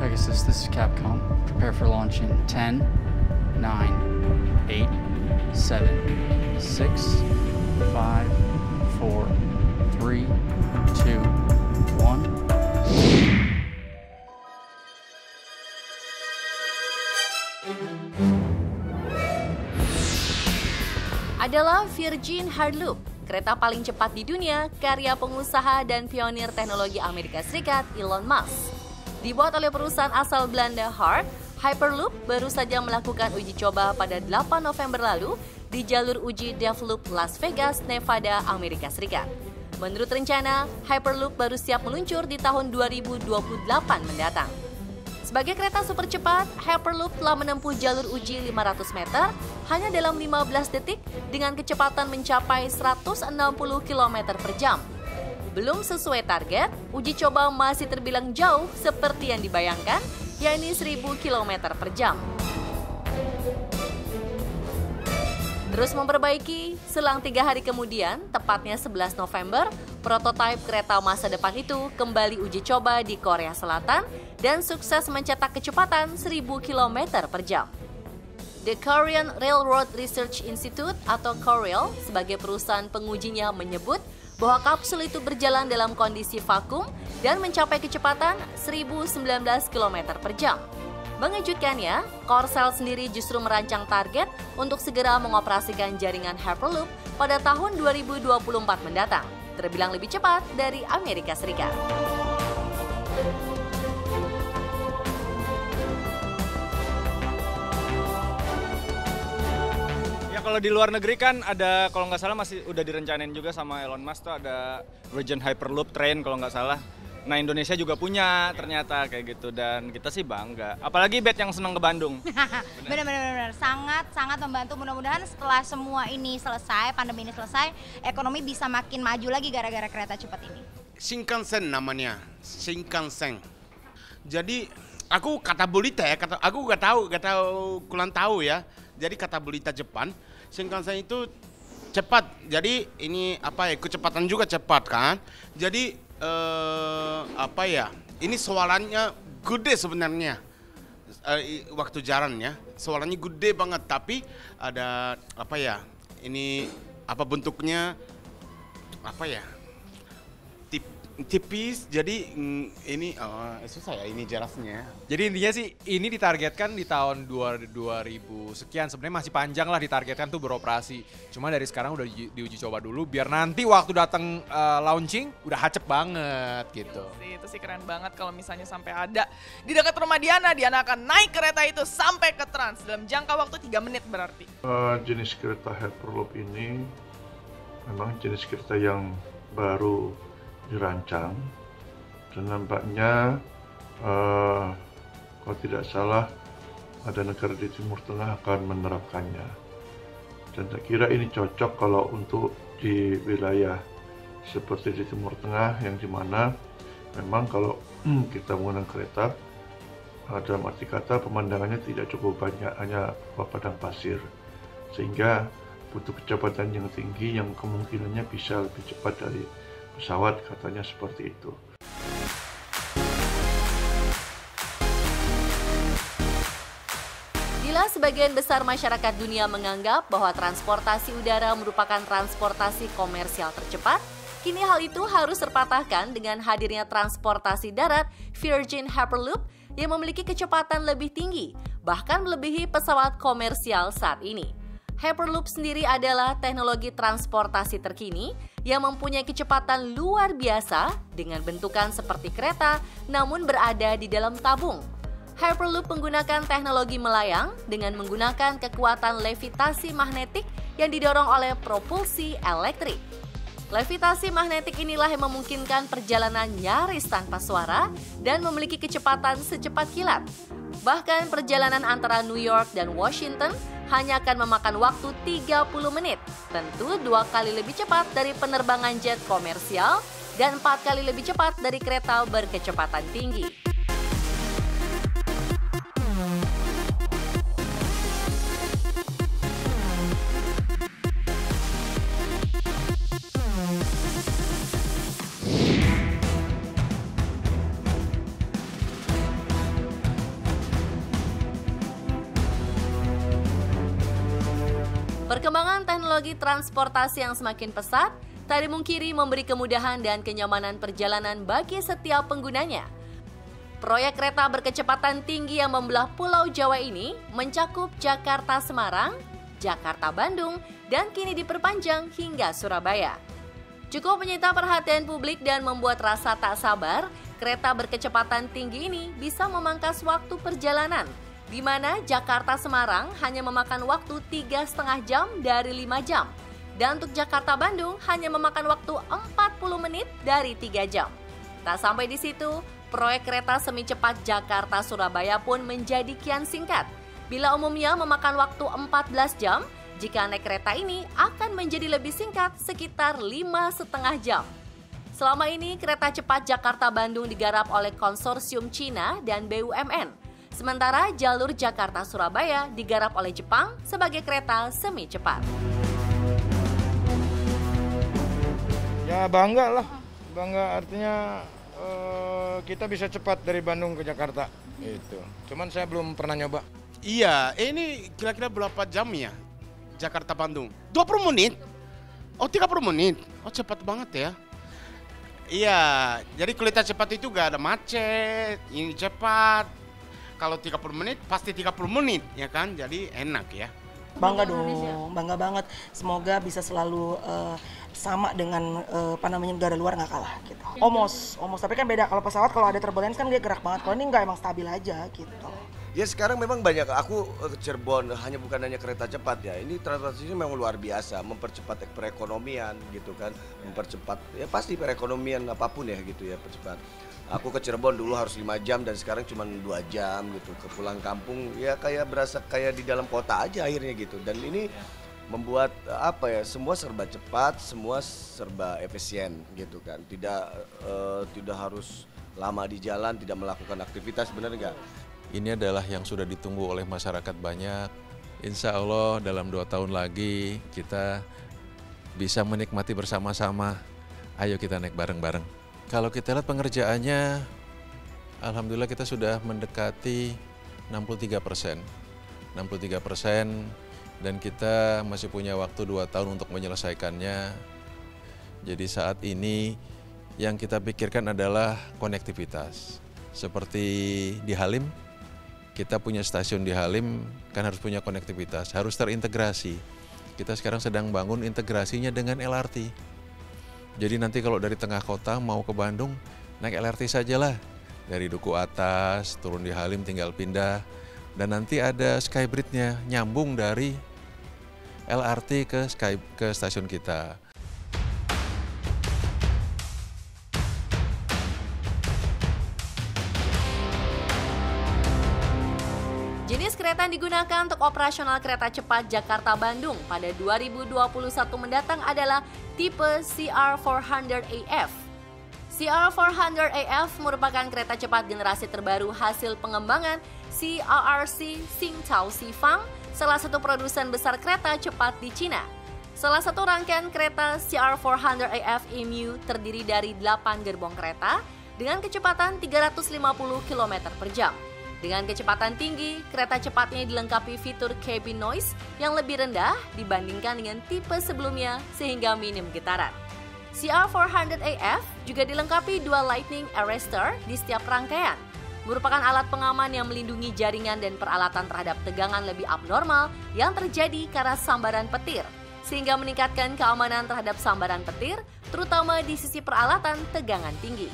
Pegasus, this is Capcom. Prepare for launch in 10, 9, 8, 7, 6, 5, 4, 3, 2, 1. Adalah Virgin Hyperloop, kereta paling cepat di dunia, karya pengusaha dan pionir teknologi Amerika Serikat Elon Musk. Dibuat oleh perusahaan asal Belanda Heart, Hyperloop baru saja melakukan uji coba pada 8 November lalu di jalur uji Deathloop Las Vegas, Nevada, Amerika Serikat. Menurut rencana, Hyperloop baru siap meluncur di tahun 2028 mendatang. Sebagai kereta super cepat, Hyperloop telah menempuh jalur uji 500 meter hanya dalam 15 detik dengan kecepatan mencapai 160 km per jam. Belum sesuai target, uji coba masih terbilang jauh seperti yang dibayangkan, yakni 1000 km per jam. Terus memperbaiki, selang 3 hari kemudian, tepatnya 11 November, prototipe kereta masa depan itu kembali uji coba di Korea Selatan dan sukses mencetak kecepatan 1000 km per jam. The Korean Railroad Research Institute atau KORAIL sebagai perusahaan pengujinya menyebut bahwa kapsul itu berjalan dalam kondisi vakum dan mencapai kecepatan 1019 km per jam. Mengejutkannya, Korsel sendiri justru merancang target untuk segera mengoperasikan jaringan Hyperloop pada tahun 2024 mendatang, terbilang lebih cepat dari Amerika Serikat. Kalau di luar negeri kan ada, kalau nggak salah masih udah direncanain juga sama Elon Musk tuh ada Virgin Hyperloop train kalau nggak salah. Nah Indonesia juga punya ternyata kayak gitu dan kita sih bangga. Apalagi Bet yang senang ke Bandung. Benar, sangat membantu. Mudah-mudahan setelah semua ini selesai, pandemi ini selesai, ekonomi bisa makin maju lagi gara-gara kereta cepat ini. Shinkansen namanya, Shinkansen. Jadi aku kata berita ya, aku nggak tahu kurang tahu ya. Jadi kata berita Jepang, Shinkansen itu cepat. Jadi ini apa ya, kecepatan juga cepat kan. Jadi apa ya, ini suaranya gede sebenarnya. Waktu jalan ya, suaranya gede banget. Tapi ada apa ya, ini apa bentuknya, apa ya, tipis. Jadi ini susah ya ini jelasnya. Jadi intinya sih ini ditargetkan di tahun 2000 sekian. Sebenarnya masih panjang lah ditargetkan tuh beroperasi. Cuma dari sekarang udah diuji coba dulu biar nanti waktu datang launching udah hacep banget gitu. Itu sih keren banget kalau misalnya sampai ada di dekat rumah Diana akan naik kereta itu sampai ke Trans dalam jangka waktu 3 menit berarti. Jenis kereta Hyperloop ini memang jenis kereta yang baru dirancang dan nampaknya kalau tidak salah ada negara di Timur Tengah akan menerapkannya dan saya kira ini cocok kalau untuk di wilayah seperti di Timur Tengah yang dimana memang kalau kita menggunakan kereta dalam arti kata pemandangannya tidak cukup banyak, hanya padang pasir sehingga butuh kecepatan yang tinggi yang kemungkinannya bisa lebih cepat dari pesawat, katanya seperti itu. Bila sebagian besar masyarakat dunia menganggap bahwa transportasi udara merupakan transportasi komersial tercepat, kini hal itu harus terpatahkan dengan hadirnya transportasi darat Virgin Hyperloop yang memiliki kecepatan lebih tinggi, bahkan melebihi pesawat komersial saat ini. Hyperloop sendiri adalah teknologi transportasi terkini yang mempunyai kecepatan luar biasa dengan bentukan seperti kereta namun berada di dalam tabung. Hyperloop menggunakan teknologi melayang dengan menggunakan kekuatan levitasi magnetik yang didorong oleh propulsi elektrik. Levitasi magnetik inilah yang memungkinkan perjalanan nyaris tanpa suara dan memiliki kecepatan secepat kilat. Bahkan perjalanan antara New York dan Washington hanya akan memakan waktu 30 menit. Tentu 2 kali lebih cepat dari penerbangan jet komersial dan 4 kali lebih cepat dari kereta berkecepatan tinggi. Perkembangan teknologi transportasi yang semakin pesat tak dimungkiri memberi kemudahan dan kenyamanan perjalanan bagi setiap penggunanya. Proyek kereta berkecepatan tinggi yang membelah Pulau Jawa ini mencakup Jakarta-Semarang, Jakarta-Bandung, dan kini diperpanjang hingga Surabaya. Cukup menyita perhatian publik dan membuat rasa tak sabar, kereta berkecepatan tinggi ini bisa memangkas waktu perjalanan, di mana Jakarta-Semarang hanya memakan waktu 3,5 jam dari 5 jam. Dan untuk Jakarta-Bandung hanya memakan waktu 40 menit dari 3 jam. Tak sampai di situ, proyek kereta semi cepat Jakarta-Surabaya pun menjadi kian singkat. Bila umumnya memakan waktu 14 jam, jika naik kereta ini akan menjadi lebih singkat sekitar 5,5 jam. Selama ini kereta cepat Jakarta-Bandung digarap oleh konsorsium Cina dan BUMN. Sementara jalur Jakarta-Surabaya digarap oleh Jepang sebagai kereta semi cepat. Ya bangga lah, bangga artinya kita bisa cepat dari Bandung ke Jakarta. Itu. Cuman saya belum pernah nyoba. Iya, ini kira-kira berapa jam ya? Jakarta-Bandung. 20 menit? Oh 30 menit? Oh cepat banget ya. Iya, jadi kereta cepat itu gak ada macet, ini cepat. Kalau 30 menit pasti 30 menit ya kan, jadi enak ya. Bangga dong, bangga banget. Semoga bisa selalu sama dengan negara luar nggak kalah gitu. Almost. Tapi kan beda kalau pesawat kalau ada turbulence kan dia gerak banget. Kalau ini nggak, emang stabil aja gitu. Ya sekarang memang banyak, aku ke Cirebon bukan hanya kereta cepat ya. Ini transportasi memang luar biasa, mempercepat perekonomian gitu kan, mempercepat ya pasti perekonomian apapun ya gitu ya percepat. Aku ke Cirebon dulu harus 5 jam dan sekarang cuma 2 jam gitu. Ke pulang kampung ya kayak berasa kayak di dalam kota aja akhirnya gitu. Dan ini membuat apa ya, semua serba cepat, semua serba efisien gitu kan. Tidak harus lama di jalan, tidak melakukan aktivitas, benar nggak? Ini adalah yang sudah ditunggu oleh masyarakat banyak. Insya Allah dalam 2 tahun lagi kita bisa menikmati bersama-sama. Ayo kita naik bareng-bareng. Kalau kita lihat pengerjaannya, alhamdulillah kita sudah mendekati 63%. 63% dan kita masih punya waktu 2 tahun untuk menyelesaikannya. Jadi saat ini yang kita pikirkan adalah konektivitas. Seperti di Halim, kita punya stasiun di Halim kan harus punya konektivitas, harus terintegrasi. Kita sekarang sedang bangun integrasinya dengan LRT. Jadi nanti kalau dari tengah kota mau ke Bandung, naik LRT sajalah. Dari Duku Atas, turun di Halim tinggal pindah. Dan nanti ada Skybridge-nya, nyambung dari LRT ke stasiun kita. Jenis kereta yang digunakan untuk operasional kereta cepat Jakarta-Bandung pada 2021 mendatang adalah tipe CR400AF. CR400AF merupakan kereta cepat generasi terbaru hasil pengembangan CRRC Qingdao Xifang, salah satu produsen besar kereta cepat di Cina. Salah satu rangkaian kereta CR400AF EMU terdiri dari 8 gerbong kereta dengan kecepatan 350 km per jam. Dengan kecepatan tinggi, kereta cepatnya dilengkapi fitur cabin noise yang lebih rendah dibandingkan dengan tipe sebelumnya sehingga minim getaran. CR400AF juga dilengkapi dual lightning arrestor di setiap rangkaian. Merupakan alat pengaman yang melindungi jaringan dan peralatan terhadap tegangan lebih abnormal yang terjadi karena sambaran petir, sehingga meningkatkan keamanan terhadap sambaran petir, terutama di sisi peralatan tegangan tinggi.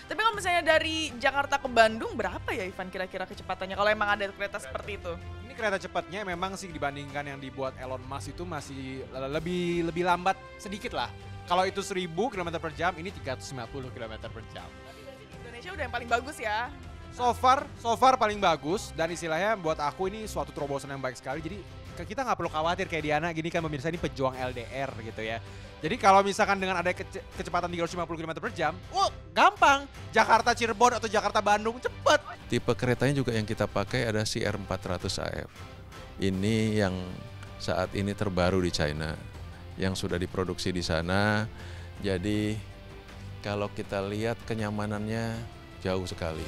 Tapi kalau misalnya dari Jakarta ke Bandung berapa ya Ivan kira-kira kecepatannya kalau emang ada kereta seperti itu? Ini kereta cepatnya memang sih dibandingkan yang dibuat Elon Musk itu masih lebih lambat sedikit lah. Kalau itu 1000 km per jam, ini 350 km per jam. Di Indonesia udah yang paling bagus ya? So far paling bagus dan istilahnya buat aku ini suatu terobosan yang baik sekali. Jadi kita nggak perlu khawatir kayak Diana gini kan pemirsa, ini pejuang LDR gitu ya. Jadi kalau misalkan dengan ada kecepatan 350 km per jam, gampang. Jakarta Cirebon atau Jakarta Bandung cepet. Tipe keretanya juga yang kita pakai ada CR400AF. Ini yang saat ini terbaru di China, yang sudah diproduksi di sana. Jadi kalau kita lihat kenyamanannya jauh sekali.